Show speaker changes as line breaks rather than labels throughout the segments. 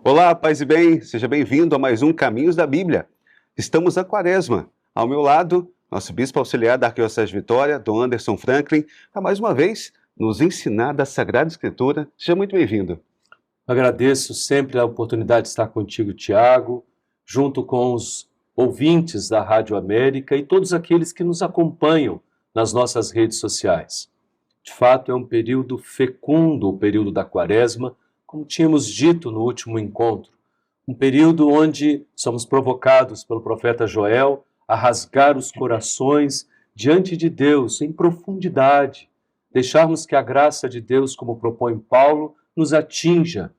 Olá, paz e bem, seja bem-vindo a mais um Caminhos da Bíblia. Estamos na Quaresma. Ao meu lado, nosso bispo auxiliar da Arquidiocese de Vitória, Dom Anderson Franklin, para mais uma vez nos ensinar da Sagrada Escritura. Seja muito bem-vindo.
Agradeço sempre a oportunidade de estar contigo, Tiago, junto com os ouvintes da Rádio América e todos aqueles que nos acompanham nas nossas redes sociais. De fato, é um período fecundo, o período da Quaresma, como tínhamos dito no último encontro. Um período onde somos provocados pelo profeta Joel a rasgar os corações diante de Deus em profundidade, deixarmos que a graça de Deus, como propõe Paulo, nos atinja,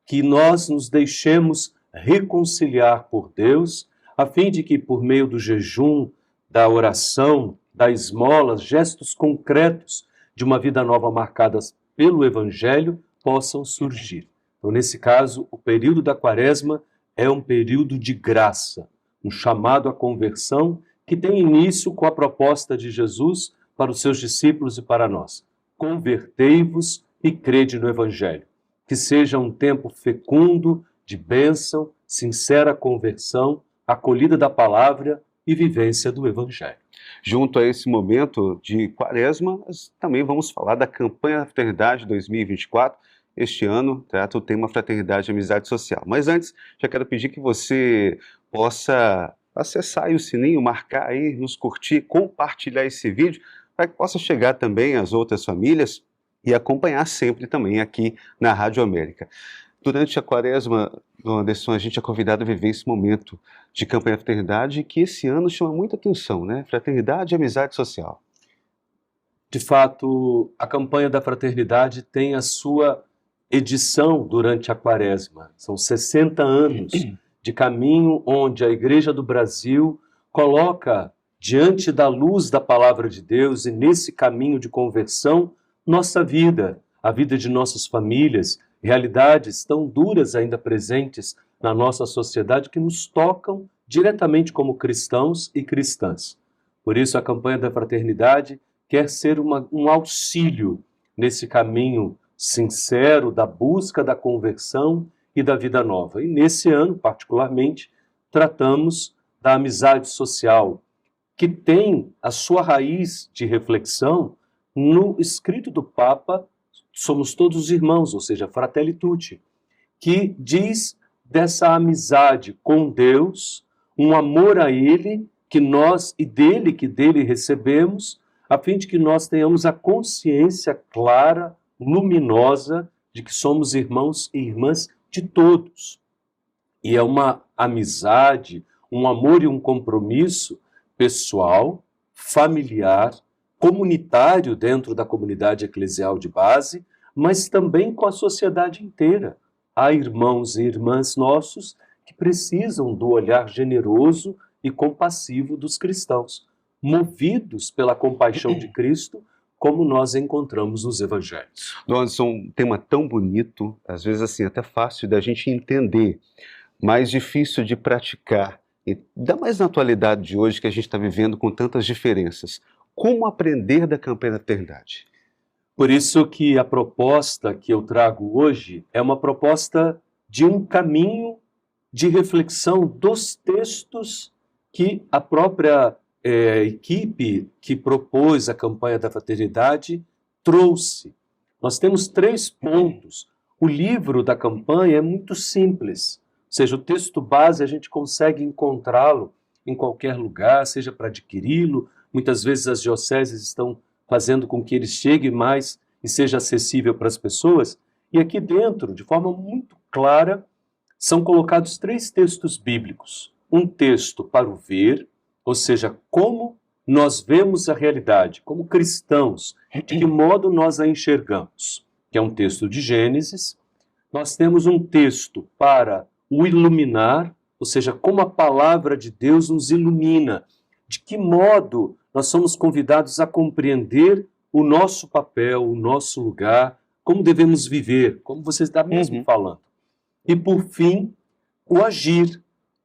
que nós nos deixemos reconciliar por Deus, a fim de que, por meio do jejum, da oração, da esmola, gestos concretos de uma vida nova marcadas pelo Evangelho, possam surgir. Então, nesse caso, o período da Quaresma é um período de graça, um chamado à conversão que tem início com a proposta de Jesus para os seus discípulos e para nós. Convertei-vos e crede no Evangelho. Que seja um tempo fecundo, de bênção, sincera conversão, acolhida da palavra e vivência do Evangelho.
Junto a esse momento de Quaresma, nós também vamos falar da campanha da Fraternidade 2024. Este ano trata o tema Fraternidade e Amizade Social. Mas antes, já quero pedir que você possa acessar aí o sininho, marcar aí, nos curtir, compartilhar esse vídeo, para que possa chegar também às outras famílias e acompanhar sempre também aqui na Rádio América. Durante a Quaresma, Dom Anderson, a gente é convidado a viver esse momento de campanha da fraternidade que esse ano chama muita atenção, né? Fraternidade e amizade social.
De fato, a campanha da fraternidade tem a sua edição durante a Quaresma. São 60 anos de caminho onde a Igreja do Brasil coloca diante da luz da palavra de Deus e nesse caminho de conversão nossa vida, a vida de nossas famílias, realidades tão duras ainda presentes na nossa sociedade que nos tocam diretamente como cristãos e cristãs. Por isso, a campanha da fraternidade quer ser um auxílio nesse caminho sincero da busca da conversão e da vida nova. E nesse ano, particularmente, tratamos da amizade social, que tem a sua raiz de reflexão no escrito do Papa Somos Todos Irmãos, ou seja, Fratelli Tutti, que diz dessa amizade com Deus, um amor a Ele, que nós e dele, que dele recebemos, a fim de que nós tenhamos a consciência clara, luminosa, de que somos irmãos e irmãs de todos. E é uma amizade, um amor e um compromisso pessoal, familiar, comunitário dentro da comunidade eclesial de base, mas também com a sociedade inteira. Há irmãos e irmãs nossos que precisam do olhar generoso e compassivo dos cristãos, movidos pela compaixão de Cristo, como nós encontramos nos evangelhos.
Dom Anderson, um tema tão bonito, às vezes assim, até fácil da gente entender, mas difícil de praticar. E ainda mais na atualidade de hoje que a gente está vivendo com tantas diferenças. Como aprender da campanha da fraternidade?
Por isso que a proposta que eu trago hoje é uma proposta de um caminho de reflexão dos textos que a própria equipe que propôs a campanha da fraternidade trouxe. Nós temos 3 pontos. O livro da campanha é muito simples, ou seja, o texto base a gente consegue encontrá-lo em qualquer lugar, seja para adquiri-lo. Muitas vezes as dioceses estão fazendo com que ele chegue mais e seja acessível para as pessoas. E aqui dentro, de forma muito clara, são colocados 3 textos bíblicos. Um texto para o ver, ou seja, como nós vemos a realidade, como cristãos, de que modo nós a enxergamos, que é um texto de Gênesis. Nós temos um texto para o iluminar, ou seja, como a palavra de Deus nos ilumina, de que modo nós somos convidados a compreender o nosso papel, o nosso lugar, como devemos viver, como você está mesmo falando. E, por fim, o agir.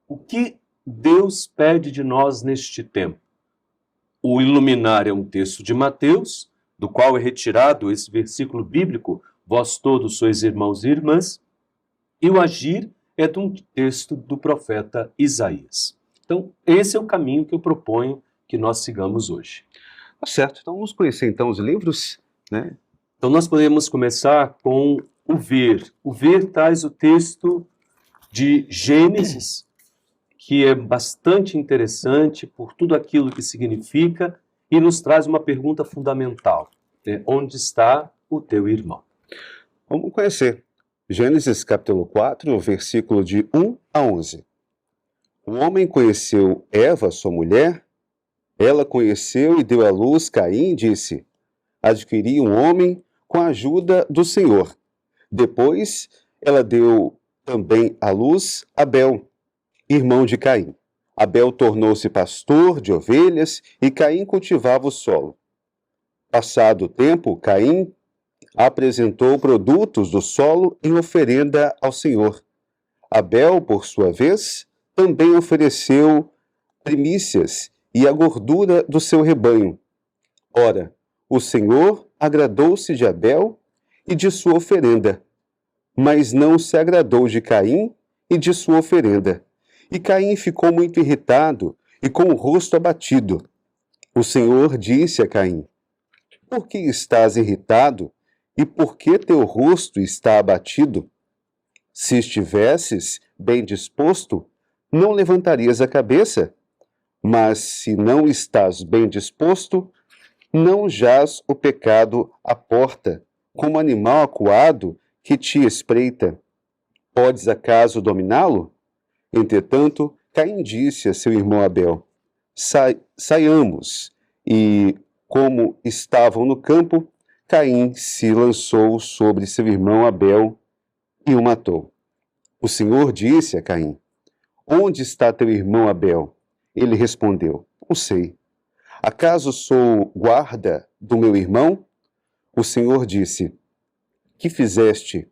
O que Deus pede de nós neste tempo? O iluminar é um texto de Mateus, do qual é retirado esse versículo bíblico, vós todos sois irmãos e irmãs, E o agir é de um texto do profeta Isaías. Então, esse é o caminho que eu proponho que nós sigamos hoje.
Tá certo, então vamos conhecer então os livros, né?
Então, nós podemos começar com o ver. O ver traz o texto de Gênesis, que é bastante interessante por tudo aquilo que significa e nos traz uma pergunta fundamental, né? Onde está o teu irmão?
Vamos conhecer. Gênesis capítulo 4, versículo de 1 a 11. O homem conheceu Eva, sua mulher, ela conheceu e deu à luz Caim e disse: adquiri um homem com a ajuda do Senhor. Depois ela deu também à luz Abel, irmão de Caim. Abel tornou-se pastor de ovelhas e Caim cultivava o solo. Passado o tempo, Caim apresentou produtos do solo em oferenda ao Senhor. Abel, por sua vez, também ofereceu primícias e a gordura do seu rebanho. Ora, o Senhor agradou-se de Abel e de sua oferenda, mas não se agradou de Caim e de sua oferenda. E Caim ficou muito irritado e com o rosto abatido. O Senhor disse a Caim: por que estás irritado e por que teu rosto está abatido? Se estivesses bem disposto, não levantarias a cabeça. Mas se não estás bem disposto, não jaz o pecado à porta, como animal acuado que te espreita. Podes acaso dominá-lo? Entretanto, Caim disse a seu irmão Abel: saiamos. E, como estavam no campo, Caim se lançou sobre seu irmão Abel e o matou. O Senhor disse a Caim: onde está teu irmão Abel? Ele respondeu: não sei. Acaso sou guarda do meu irmão? O Senhor disse: que fizeste?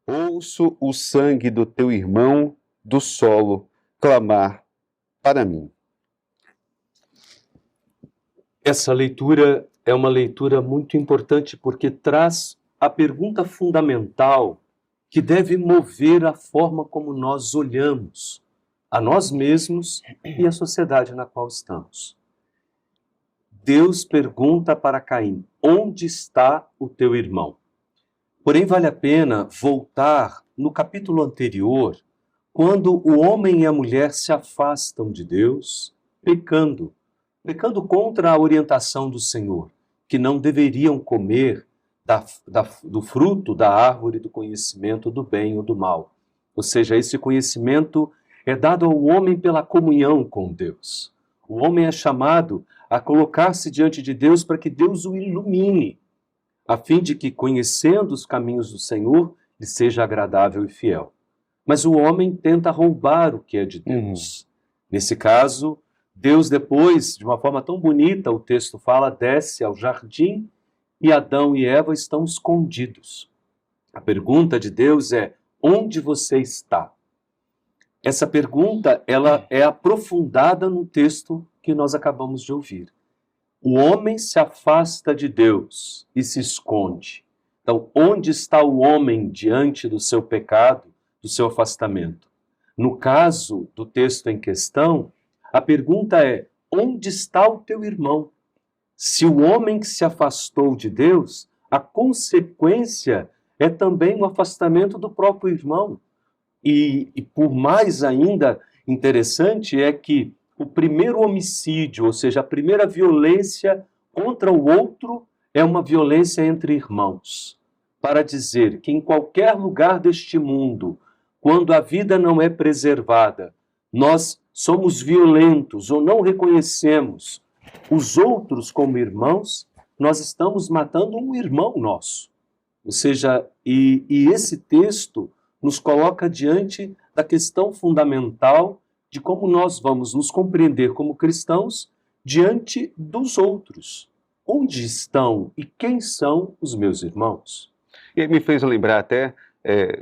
Ouço o sangue do teu irmão do solo clamar para mim.
Essa leitura é uma leitura muito importante porque traz a pergunta fundamental que deve mover a forma como nós olhamos a nós mesmos e a sociedade na qual estamos. Deus pergunta para Caim: onde está o teu irmão? Porém, vale a pena voltar no capítulo anterior, quando o homem e a mulher se afastam de Deus, pecando contra a orientação do Senhor, que não deveriam comer do fruto da árvore do conhecimento do bem ou do mal. Ou seja, esse conhecimento é dado ao homem pela comunhão com Deus. O homem é chamado a colocar-se diante de Deus para que Deus o ilumine, a fim de que, conhecendo os caminhos do Senhor, lhe seja agradável e fiel. Mas o homem tenta roubar o que é de Deus. Nesse caso, Deus depois, de uma forma tão bonita, o texto fala, desce ao jardim e Adão e Eva estão escondidos. A pergunta de Deus é: onde você está? Essa pergunta, ela é aprofundada no texto que nós acabamos de ouvir. O homem se afasta de Deus e se esconde. Então, onde está o homem diante do seu pecado, do seu afastamento? No caso do texto em questão, a pergunta é: onde está o teu irmão? Se o homem que se afastou de Deus, a consequência é também o afastamento do próprio irmão. E por mais ainda interessante é que o primeiro homicídio, ou seja, a primeira violência contra o outro, é uma violência entre irmãos. Para dizer que em qualquer lugar deste mundo, quando a vida não é preservada, nós somos violentos ou não reconhecemos os outros como irmãos, nós estamos matando um irmão nosso. Ou seja, e esse texto nos coloca diante da questão fundamental de como nós vamos nos compreender como cristãos diante dos outros. Onde estão e quem são os meus irmãos?
E aí me fez lembrar até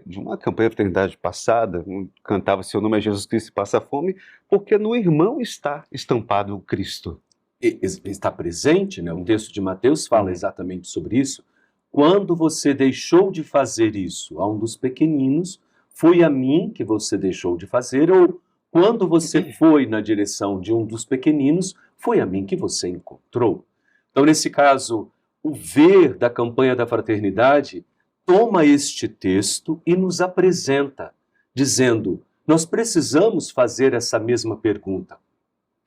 de uma campanha de fraternidade passada, cantava Seu nome é Jesus Cristo e passa fome, porque no irmão está estampado o Cristo.
Está presente, né? Um texto de Mateus fala exatamente sobre isso. Quando você deixou de fazer isso a um dos pequeninos, foi a mim que você deixou de fazer, ou quando você foi na direção de um dos pequeninos, foi a mim que você encontrou. Então, nesse caso, o ver da campanha da fraternidade toma este texto e nos apresenta, dizendo, nós precisamos fazer essa mesma pergunta.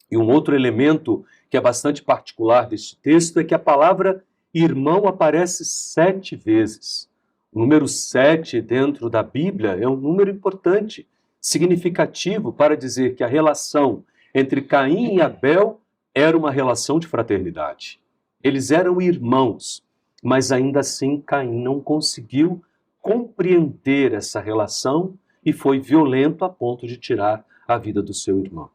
E um outro elemento que é bastante particular deste texto é que a palavra irmão aparece 7 vezes. O número 7 dentro da Bíblia é um número importante, significativo para dizer que a relação entre Caim e Abel era uma relação de fraternidade. Eles eram irmãos, mas ainda assim Caim não conseguiu compreender essa relação e foi violento a ponto de tirar a vida do seu irmão.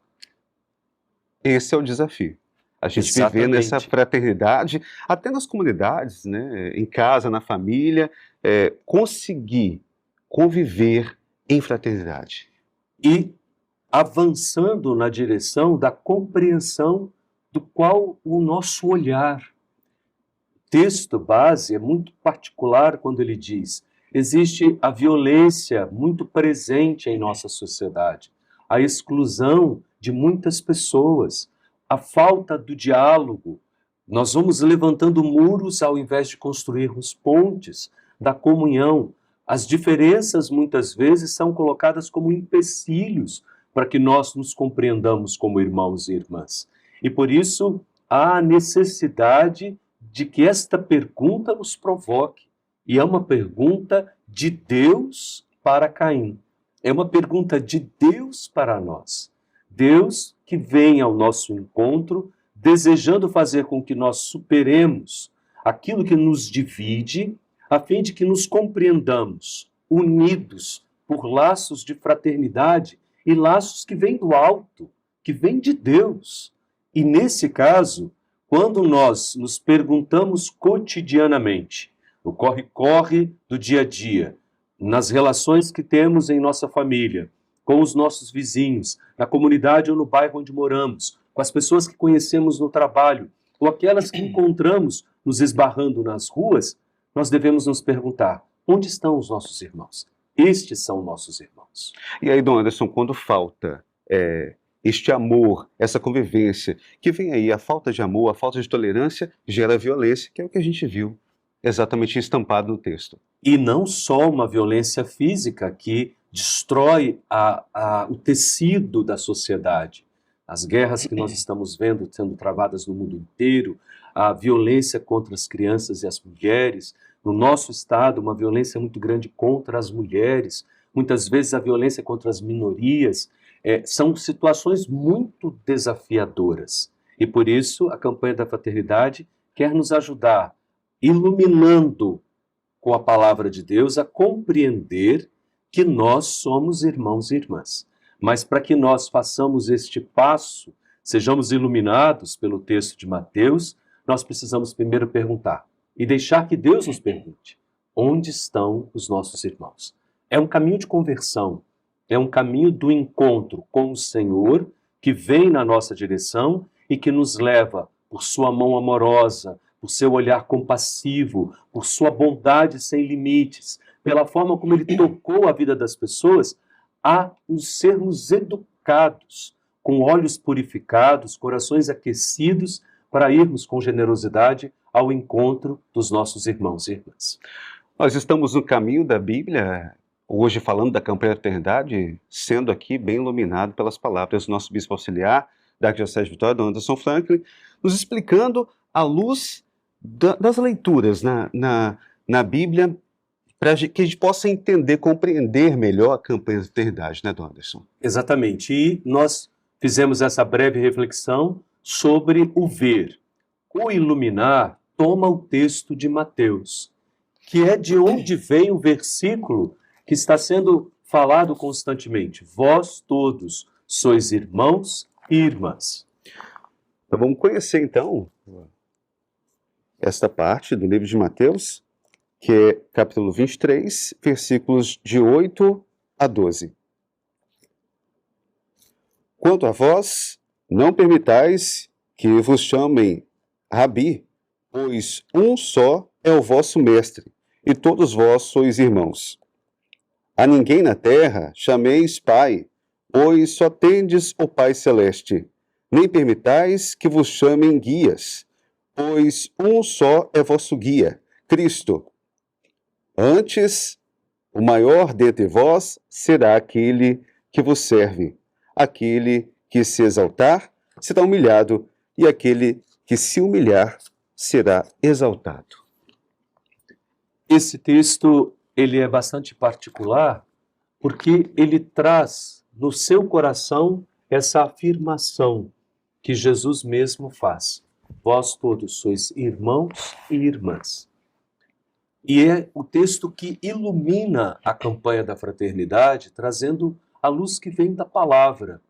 Esse é o desafio. A gente viver nessa fraternidade, até nas comunidades, né, em casa, na família, conseguir conviver em fraternidade.
E avançando na direção da compreensão do qual o nosso olhar. O texto base é muito particular quando ele diz: existe a violência muito presente em nossa sociedade, a exclusão de muitas pessoas, a falta do diálogo. Nós vamos levantando muros ao invés de construirmos pontes da comunhão. As diferenças muitas vezes são colocadas como empecilhos para que nós nos compreendamos como irmãos e irmãs. E por isso há a necessidade de que esta pergunta nos provoque. E é uma pergunta de Deus para Caim. É uma pergunta de Deus para nós. Deus que vem ao nosso encontro, desejando fazer com que nós superemos aquilo que nos divide, a fim de que nos compreendamos, unidos por laços de fraternidade e laços que vêm do alto, que vêm de Deus. E nesse caso, quando nós nos perguntamos cotidianamente, no corre-corre do dia a dia, nas relações que temos em nossa família, com os nossos vizinhos, na comunidade ou no bairro onde moramos, com as pessoas que conhecemos no trabalho, ou aquelas que encontramos nos esbarrando nas ruas, nós devemos nos perguntar, onde estão os nossos irmãos? Estes são nossos irmãos.
E aí, Dom Anderson, quando falta este amor, essa convivência, que vem aí, a falta de amor, a falta de tolerância, gera violência, que é o que a gente viu exatamente estampado no texto.
E não só uma violência física que destrói o tecido da sociedade. As guerras que nós estamos vendo sendo travadas no mundo inteiro, a violência contra as crianças e as mulheres, no nosso estado, uma violência muito grande contra as mulheres, muitas vezes a violência contra as minorias, são situações muito desafiadoras. E por isso a campanha da fraternidade quer nos ajudar, iluminando com a palavra de Deus, a compreender que nós somos irmãos e irmãs. Mas para que nós façamos este passo, sejamos iluminados pelo texto de Mateus, nós precisamos primeiro perguntar e deixar que Deus nos pergunte: onde estão os nossos irmãos? É um caminho de conversão, é um caminho do encontro com o Senhor que vem na nossa direção e que nos leva, por sua mão amorosa, por seu olhar compassivo, por sua bondade sem limites, pela forma como ele tocou a vida das pessoas, a nos sermos educados, com olhos purificados, corações aquecidos, para irmos com generosidade ao encontro dos nossos irmãos e irmãs.
Nós estamos no caminho da Bíblia, hoje falando da campanha da fraternidade, sendo aqui bem iluminado pelas palavras do nosso bispo auxiliar da Arquidiocese de Vitória, Dom Anderson Franklin, nos explicando à luz das leituras na Bíblia, para que a gente possa entender, compreender melhor a campanha da fraternidade, né, Dom Anderson?
Exatamente. E nós fizemos essa breve reflexão sobre o ver. O iluminar toma o texto de Mateus, que é de onde vem o versículo que está sendo falado constantemente. Vós todos sois irmãos e irmãs.
Então vamos conhecer então esta parte do livro de Mateus, que é capítulo 23, versículos de 8 a 12. Quanto a vós, não permitais que vos chamem Rabi, pois um só é o vosso mestre, e todos vós sois irmãos. A ninguém na terra chameis Pai, pois só tendes o Pai Celeste. Nem permitais que vos chamem guias, pois um só é vosso guia, Cristo. Antes, o maior dentre vós será aquele que vos serve. Aquele que se exaltar será humilhado, e aquele que se humilhar será exaltado.
Esse texto ele é bastante particular porque ele traz no seu coração essa afirmação que Jesus mesmo faz. Vós todos sois irmãos e irmãs. E é o texto que ilumina a campanha da fraternidade, trazendo a luz que vem da palavra.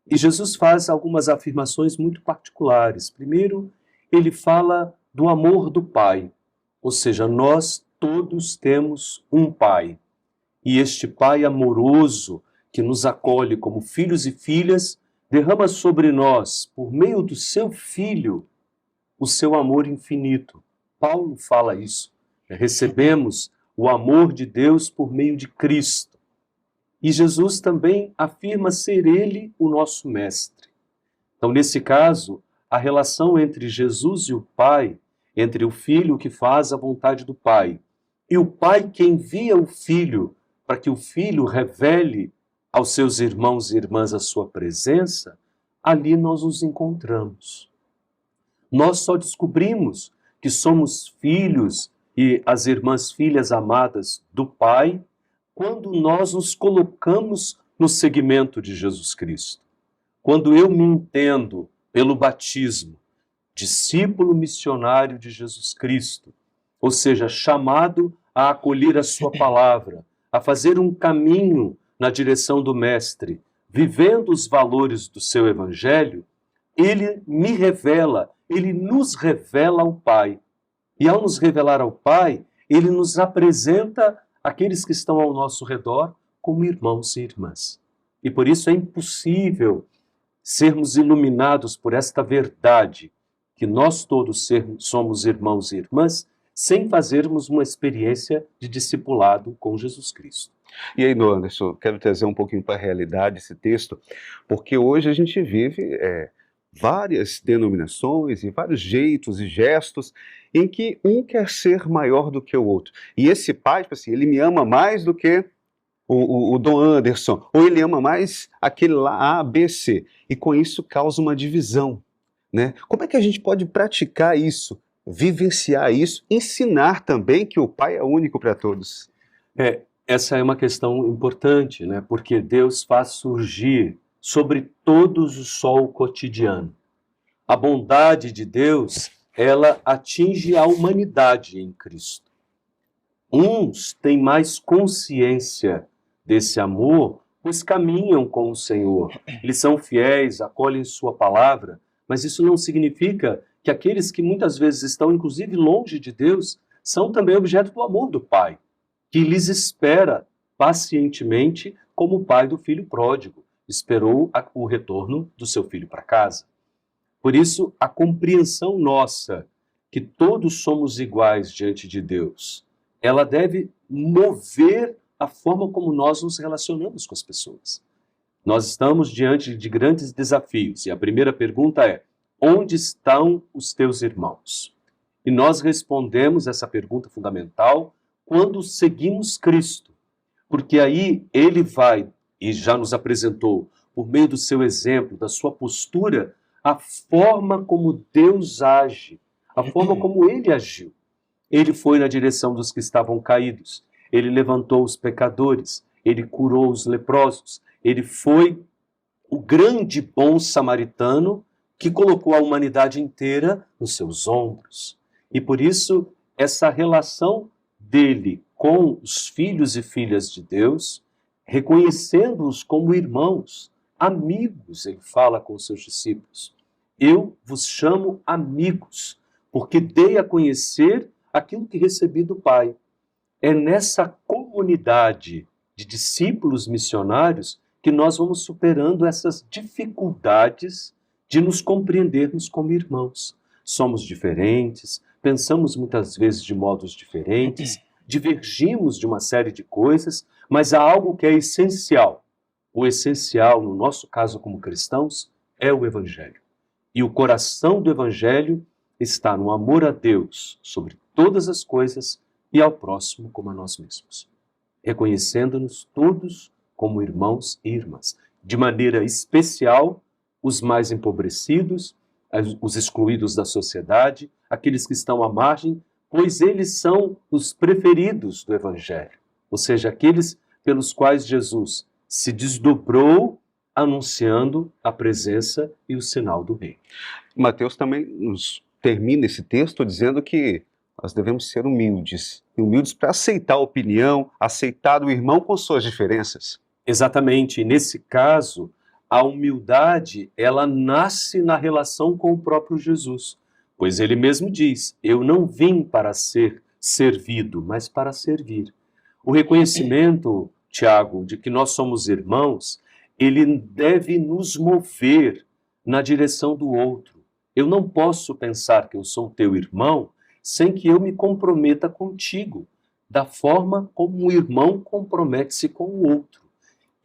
E Jesus faz algumas afirmações muito particulares. Primeiro, ele fala do amor do Pai, ou seja, nós todos temos um Pai. E este Pai amoroso, que nos acolhe como filhos e filhas, derrama sobre nós, por meio do seu Filho, o seu amor infinito. Paulo fala isso. Recebemos o amor de Deus por meio de Cristo. E Jesus também afirma ser Ele o nosso mestre. Então, nesse caso, a relação entre Jesus e o Pai, entre o Filho que faz a vontade do Pai, e o Pai que envia o Filho para que o Filho revele aos seus irmãos e irmãs a sua presença, ali nós nos encontramos. Nós só descobrimos que somos filhos e as irmãs filhas amadas do Pai quando nós nos colocamos no seguimento de Jesus Cristo. Quando eu me entendo pelo batismo, discípulo missionário de Jesus Cristo, ou seja, chamado a acolher a sua palavra, a fazer um caminho na direção do Mestre, vivendo os valores do seu Evangelho, ele me revela, ele nos revela ao Pai. E ao nos revelar ao Pai, ele nos apresenta aqueles que estão ao nosso redor como irmãos e irmãs. E por isso é impossível sermos iluminados por esta verdade, que nós todos somos irmãos e irmãs, sem fazermos uma experiência de discipulado com Jesus Cristo.
E aí, Anderson, quero trazer um pouquinho para a realidade esse texto, porque hoje a gente vive várias denominações e vários jeitos e gestos em que um quer ser maior do que o outro. E esse pai, tipo assim, ele me ama mais do que o Dom Anderson, ou ele ama mais aquele lá A, B, C. E com isso causa uma divisão, né? Como é que a gente pode praticar isso, vivenciar isso, ensinar também que o Pai é único para todos?
Essa é uma questão importante, né? Porque Deus faz surgir sobre todos o sol cotidiano. A bondade de Deus, ela atinge a humanidade em Cristo. Uns têm mais consciência desse amor, pois caminham com o Senhor. Eles são fiéis, acolhem sua palavra, mas isso não significa que aqueles que muitas vezes estão, inclusive, longe de Deus, são também objeto do amor do Pai, que lhes espera pacientemente como o pai do filho pródigo esperou o retorno do seu filho para casa. Por isso, a compreensão nossa que todos somos iguais diante de Deus, ela deve mover a forma como nós nos relacionamos com as pessoas. Nós estamos diante de grandes desafios e a primeira pergunta é: onde estão os teus irmãos? E nós respondemos essa pergunta fundamental quando seguimos Cristo, porque aí ele vai, e já nos apresentou, por meio do seu exemplo, da sua postura, a forma como Deus age, a forma como ele agiu. Ele foi na direção dos que estavam caídos, ele levantou os pecadores, ele curou os leprosos, ele foi o grande bom samaritano que colocou a humanidade inteira nos seus ombros. E por isso, essa relação dele com os filhos e filhas de Deus, reconhecendo-os como irmãos, amigos, ele fala com os seus discípulos. Eu vos chamo amigos, porque dei a conhecer aquilo que recebi do Pai. É nessa comunidade de discípulos missionários que nós vamos superando essas dificuldades de nos compreendermos como irmãos. Somos diferentes, pensamos muitas vezes de modos diferentes, divergimos de uma série de coisas, mas há algo que é essencial. O essencial, no nosso caso como cristãos, é o Evangelho. E o coração do Evangelho está no amor a Deus sobre todas as coisas e ao próximo como a nós mesmos, reconhecendo-nos todos como irmãos e irmãs, de maneira especial os mais empobrecidos, os excluídos da sociedade, aqueles que estão à margem, pois eles são os preferidos do Evangelho, ou seja, aqueles pelos quais Jesus se desdobrou anunciando a presença e o sinal do Reino.
Mateus também nos termina esse texto dizendo que nós devemos ser humildes, e humildes para aceitar a opinião, aceitar o irmão com suas diferenças.
Exatamente, e nesse caso, a humildade, ela nasce na relação com o próprio Jesus, pois ele mesmo diz, eu não vim para ser servido, mas para servir. O reconhecimento, Tiago, de que nós somos irmãos, ele deve nos mover na direção do outro. Eu não posso pensar que eu sou teu irmão sem que eu me comprometa contigo, da forma como um irmão compromete-se com o outro.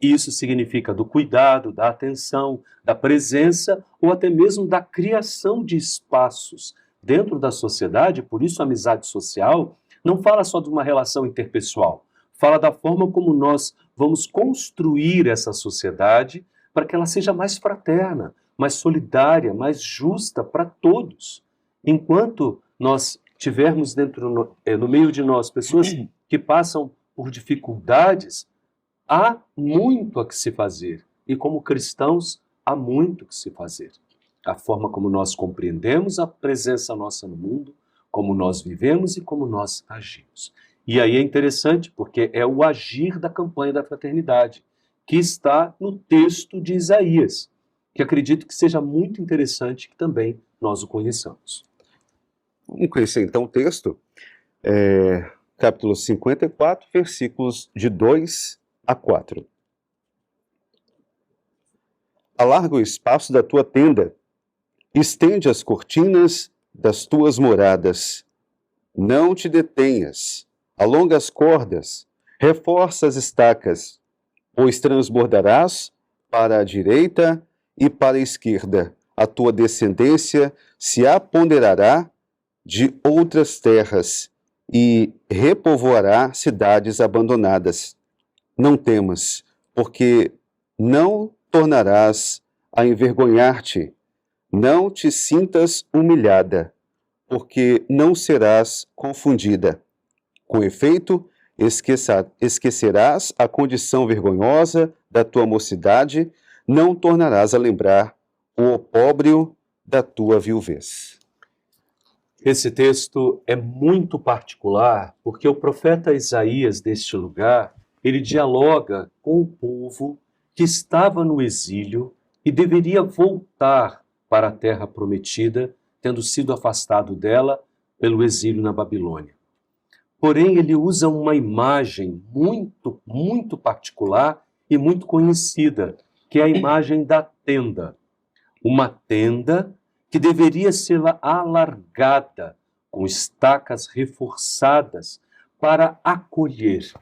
Isso significa do cuidado, da atenção, da presença ou até mesmo da criação de espaços dentro da sociedade. Por isso, a amizade social não fala só de uma relação interpessoal, fala da forma como nós vamos construir essa sociedade para que ela seja mais fraterna, mais solidária, mais justa para todos. Enquanto nós tivermos no meio de nós pessoas que passam por dificuldades, há muito a que se fazer. E como cristãos, há muito que se fazer. A forma como nós compreendemos a presença nossa no mundo, como nós vivemos e como nós agimos. E aí é interessante porque é o agir da campanha da fraternidade, que está no texto de Isaías, que acredito que seja muito interessante que também nós o conheçamos.
Vamos conhecer então o texto, capítulo 54, versículos de 2 a 4. Alarga o espaço da tua tenda, estende as cortinas das tuas moradas. Não te detenhas, alonga as cordas, reforça as estacas, pois transbordarás para a direita e para a esquerda. A tua descendência se apoderará de outras terras e repovoará cidades abandonadas. Não temas, porque não tornarás a envergonhar-te. Não te sintas humilhada, porque não serás confundida. Com efeito, esquecerás a condição vergonhosa da tua mocidade, não tornarás a lembrar o opróbrio da tua viuvez.
Esse texto é muito particular porque o profeta Isaías, deste lugar, ele dialoga com o povo que estava no exílio e deveria voltar para a terra prometida, tendo sido afastado dela pelo exílio na Babilônia. Porém, ele usa uma imagem muito, muito particular e muito conhecida, que é a imagem da tenda. Uma tenda que deveria ser alargada, com estacas reforçadas, para acolher,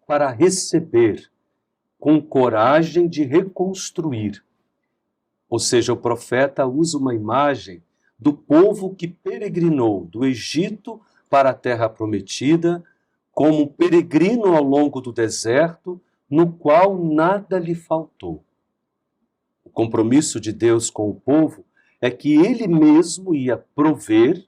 para receber, com coragem de reconstruir. Ou seja, o profeta usa uma imagem do povo que peregrinou do Egito para a terra prometida, como peregrino ao longo do deserto, no qual nada lhe faltou. O compromisso de Deus com o povo é que ele mesmo ia prover,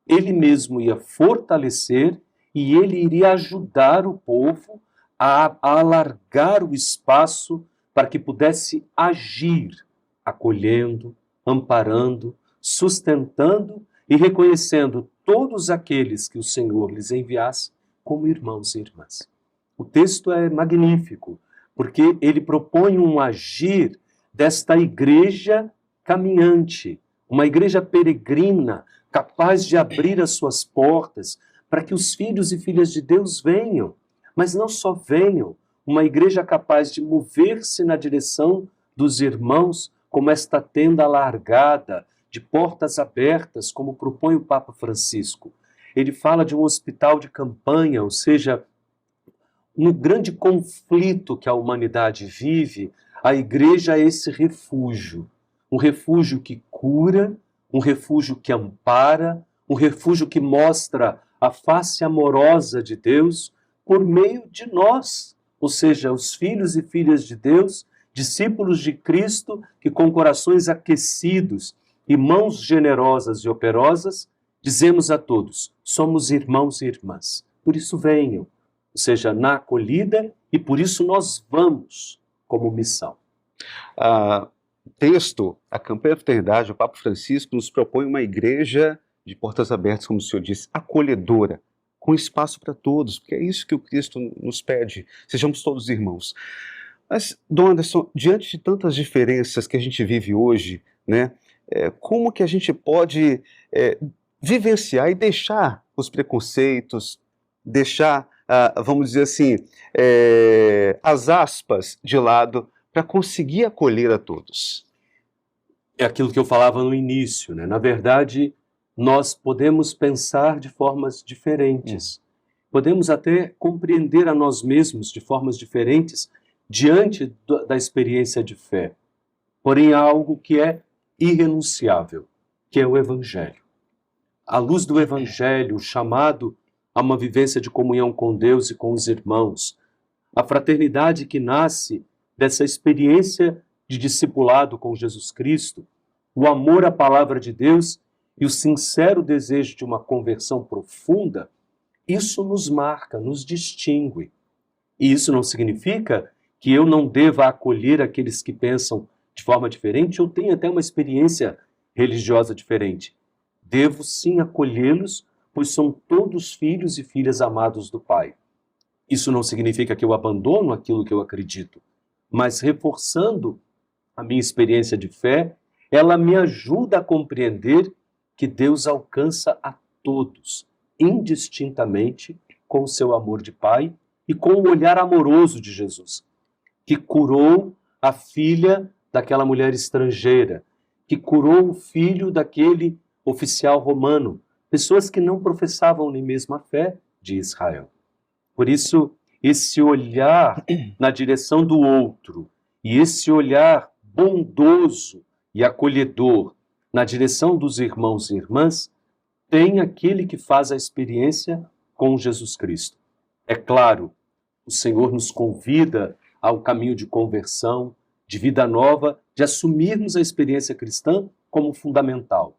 ele mesmo ia fortalecer e ele iria ajudar o povo a alargar o espaço para que pudesse agir, acolhendo, amparando, sustentando e reconhecendo todos aqueles que o Senhor lhes enviasse como irmãos e irmãs. O texto é magnífico, porque ele propõe um agir desta igreja caminhante, uma igreja peregrina, capaz de abrir as suas portas para que os filhos e filhas de Deus venham, mas não só venham, uma igreja capaz de mover-se na direção dos irmãos, como esta tenda alargada, de portas abertas, como propõe o Papa Francisco. ele fala de um hospital de campanha, ou seja, no grande conflito que a humanidade vive, a igreja é esse refúgio. Um refúgio que cura, um refúgio que ampara, um refúgio que mostra a face amorosa de Deus por meio de nós, ou seja, os filhos e filhas de Deus, discípulos de Cristo, que com corações aquecidos e mãos generosas e operosas, dizemos a todos, somos irmãos e irmãs, por isso venham, ou seja, na acolhida, e por isso nós vamos como missão.
Texto, a campanha da fraternidade, o Papa Francisco nos propõe uma igreja de portas abertas, como o senhor disse, acolhedora, com espaço para todos, porque é isso que o Cristo nos pede, sejamos todos irmãos. Mas, Dom Anderson, diante de tantas diferenças que a gente vive hoje, né, como que a gente pode vivenciar e deixar os preconceitos, deixar, vamos dizer assim, as aspas de lado, para conseguir acolher a todos?
É aquilo que eu falava no início, né? Na verdade, nós podemos pensar de formas diferentes. Podemos até compreender a nós mesmos de formas diferentes diante da experiência de fé. Porém, há algo que é irrenunciável, que é o Evangelho. À luz do Evangelho, o chamado a uma vivência de comunhão com Deus e com os irmãos, a fraternidade que nasce dessa experiência de discipulado com Jesus Cristo, o amor à palavra de Deus e o sincero desejo de uma conversão profunda, isso nos marca, nos distingue. E isso não significa que eu não deva acolher aqueles que pensam de forma diferente ou tenham até uma experiência religiosa diferente. Devo sim acolhê-los, pois são todos filhos e filhas amados do Pai. Isso não significa que eu abandono aquilo que eu acredito, mas reforçando a minha experiência de fé, ela me ajuda a compreender que Deus alcança a todos, indistintamente, com o seu amor de Pai e com o olhar amoroso de Jesus, que curou a filha daquela mulher estrangeira, que curou o filho daquele oficial romano, pessoas que não professavam nem mesmo a fé de Israel. Por isso, esse olhar na direção do outro e esse olhar bondoso e acolhedor na direção dos irmãos e irmãs, tem aquele que faz a experiência com Jesus Cristo. É claro, o Senhor nos convida ao caminho de conversão, de vida nova, de assumirmos a experiência cristã como fundamental.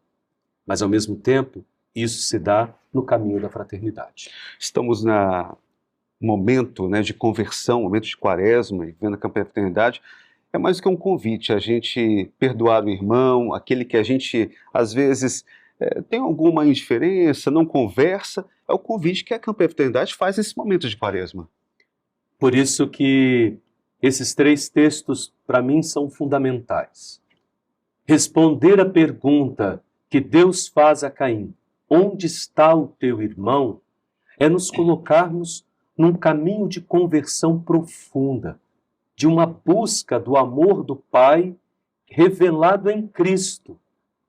Mas, ao mesmo tempo, isso se dá no caminho da fraternidade.
Estamos no momento, né, de conversão, momento de quaresma, e vendo a campanha da fraternidade, é mais do que um convite a gente perdoar o irmão, aquele que a gente, às vezes, tem alguma indiferença, não conversa, é o convite que a campanha da fraternidade faz nesse momento de quaresma.
Por isso que esses 3 textos, para mim, são fundamentais. Responder a pergunta que Deus faz a Caim, onde está o teu irmão, é nos colocarmos num caminho de conversão profunda, de uma busca do amor do Pai revelado em Cristo.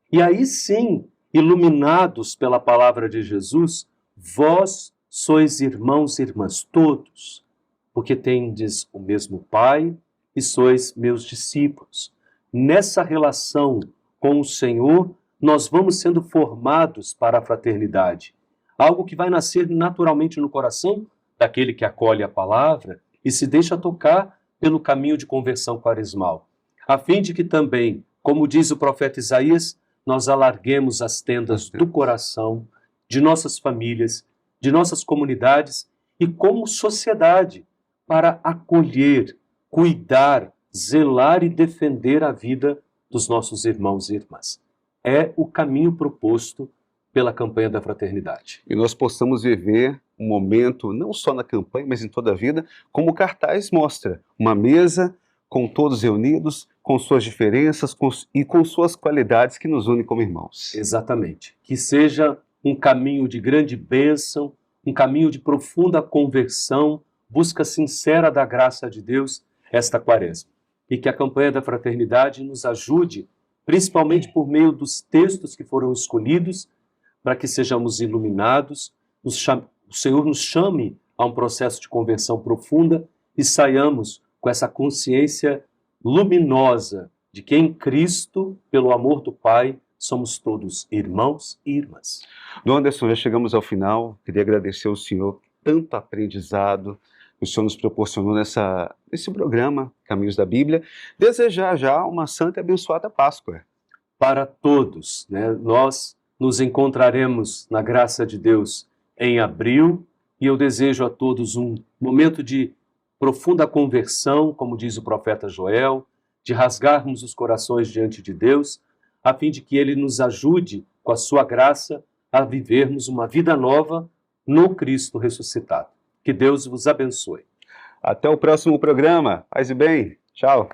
E aí sim, iluminados pela palavra de Jesus, vós sois irmãos e irmãs, todos, porque tendes o mesmo Pai e sois meus discípulos. Nessa relação com o Senhor, nós vamos sendo formados para a fraternidade. Algo que vai nascer naturalmente no coração daquele que acolhe a palavra e se deixa tocar pelo caminho de conversão quaresmal, a fim de que também, como diz o profeta Isaías, nós alarguemos as tendas do coração, de nossas famílias, de nossas comunidades e como sociedade, para acolher, cuidar, zelar e defender a vida dos nossos irmãos e irmãs. É o caminho proposto pela campanha da fraternidade.
E nós possamos viver um momento, não só na campanha, mas em toda a vida, como o cartaz mostra, uma mesa com todos reunidos, com suas diferenças e com suas qualidades que nos unem como irmãos.
Exatamente. Que seja um caminho de grande bênção, um caminho de profunda conversão, busca sincera da graça de Deus esta quaresma. E que a campanha da fraternidade nos ajude, principalmente por meio dos textos que foram escolhidos, para que sejamos iluminados o Senhor nos chame a um processo de conversão profunda e saiamos com essa consciência luminosa de que em Cristo, pelo amor do Pai, somos todos irmãos e irmãs.
Dom Anderson, já chegamos ao final. Queria agradecer ao senhor tanto aprendizado que o senhor nos proporcionou nesse programa Caminhos da Bíblia. Desejar já uma santa e abençoada Páscoa.
Para todos, né? Nós nos encontraremos na graça de Deus em abril e eu desejo a todos um momento de profunda conversão, como diz o profeta Joel, de rasgarmos os corações diante de Deus, a fim de que Ele nos ajude, com a sua graça, a vivermos uma vida nova no Cristo ressuscitado. Que Deus vos abençoe.
Até o próximo programa. Paz e bem. Tchau.